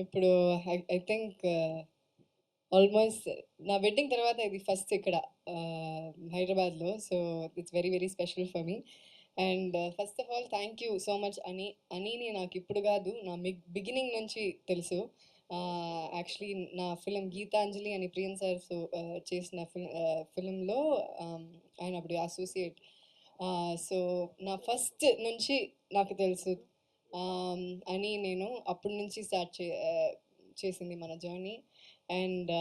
ఇప్పుడు I think almost నా wedding తర్వాత ఇది ఫస్ట్ ఇక్కడ హైదరాబాద్లో. So it's very very special for me. And first of all thank you so much అనిని నాకు ఇప్పుడు కాదు, నా బిగినింగ్ నుంచి తెలుసు. యాక్చువల్లీ నా ఫిలిం గీతాంజలి అని ప్రియన్ సార్ చేసిన ఫిలింలో ఆయన అప్పుడు అసోసియేట్. సో నా ఫస్ట్ నుంచి నాకు తెలుసు. అని నేను అప్పటి నుంచి చేసింది మన జర్నీ. అండ్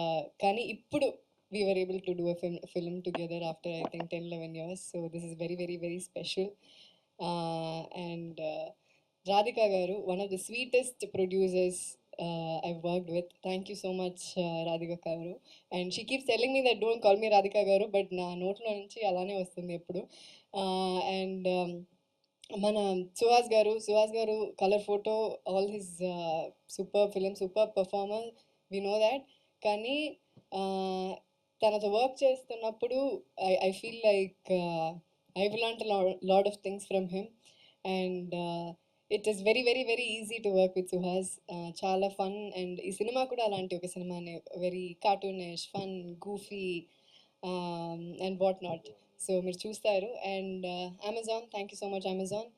కానీ ఇప్పుడు we were able to do a film together after I think 10-11 years, so this is very very very special. And Radhika garu, one of the sweetest producers I've worked with. Thank you so much, Radhika garu. And she keeps telling me that don't call me Radhika garu, but na notlo nunchi alane vastundi eppudu. And మన Suhas garu colour photo, all his super film, super performer, we know that. కానీ తనతో work చేస్తున్నప్పుడు I feel like I will learn lot of things from him. And it is very very very easy to work with Suhas. చాలా fun. And ఈ cinema కూడా అలాంటి ఒక సినిమానే, very cartoonish, fun, goofy and what not. So మీరు చూస్తారు. And Amazon, thank you so much Amazon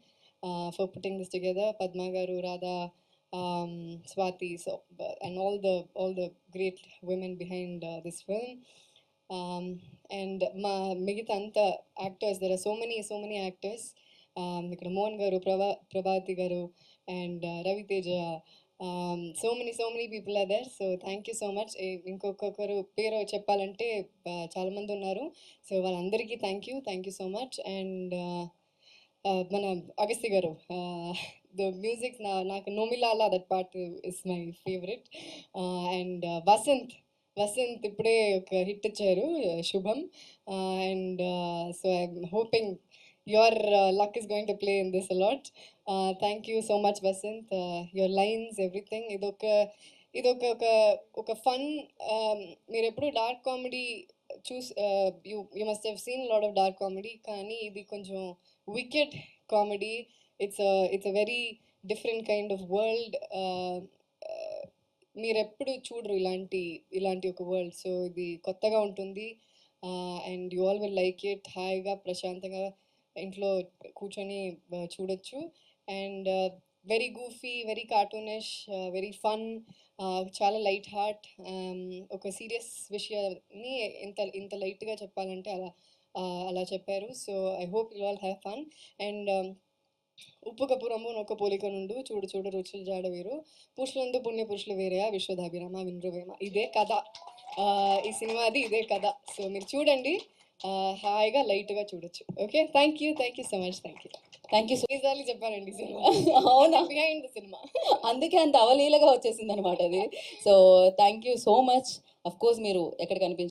for putting this together. Padma గారు, Radha, Swati, so and all the great women behind this film. And మా మిగతా అంతా actors, there are so many actors. ఇక్కడ Mohan garu, Prabhati garu, and Raviteja, so many people are there. So thank you so much. ఇంకొకరు పేరు చెప్పాలంటే చాలామంది ఉన్నారు. సో వాళ్ళందరికీ thank you so much. And మన అగస్తి గారు, ద మ్యూజిక్ నాకు నోమిలాలా that part is my favourite. And Vasanth ఇప్పుడే ఒక హిట్ ఇచ్చారు, శుభం. And so I'm hoping your luck is going to play in this a lot. Thank you so much, Vasant. Your lines, everything. ఇదొక fun. మీరు ఎప్పుడు dark comedy you must have seen lot of dark comedy, కానీ ఇది కొంచెం wicked comedy. It's a very different kind of world. మీరు ఎప్పుడు చూడరు ఇలాంటి ఒక వరల్డ్. సో ఇది కొత్తగా ఉంటుంది. And you all will like it. హాయిగా ప్రశాంతంగా ఇంట్లో కూర్చొని చూడొచ్చు. And very goofy, very cartoonish, very fun, చాలా లైట్ హార్ట్. ఒక సీరియస్ విషయాన్ని ఇంత లైట్గా చెప్పాలంటే అలా చెప్పారు. So I hope you all have fun. And ఉప్పు కప్పు రంబు నొక్క పోలిక నుండు, చూడు చూడు రుచులు జాడ వేరు, పురుషులందు పుణ్య పురుషులు వేరేయా, విశ్వధాభిరామ వినృవేమ. ఇదే కథ, ఈ సినిమాది ఇదే కథ. సో మీరు చూడండి, హాయిగా లైట్గా చూడొచ్చు. Okay, thank you so much. Thank you ఎన్నిసార్లు చెప్పానండి సినిమా. అవునా, బిహైండ్ ద సినిమా, అందుకే అంత అవలీలగా వచ్చేసింది అనమాట అది. So thank you so much. Of course మీరు ఎక్కడ కనిపించారు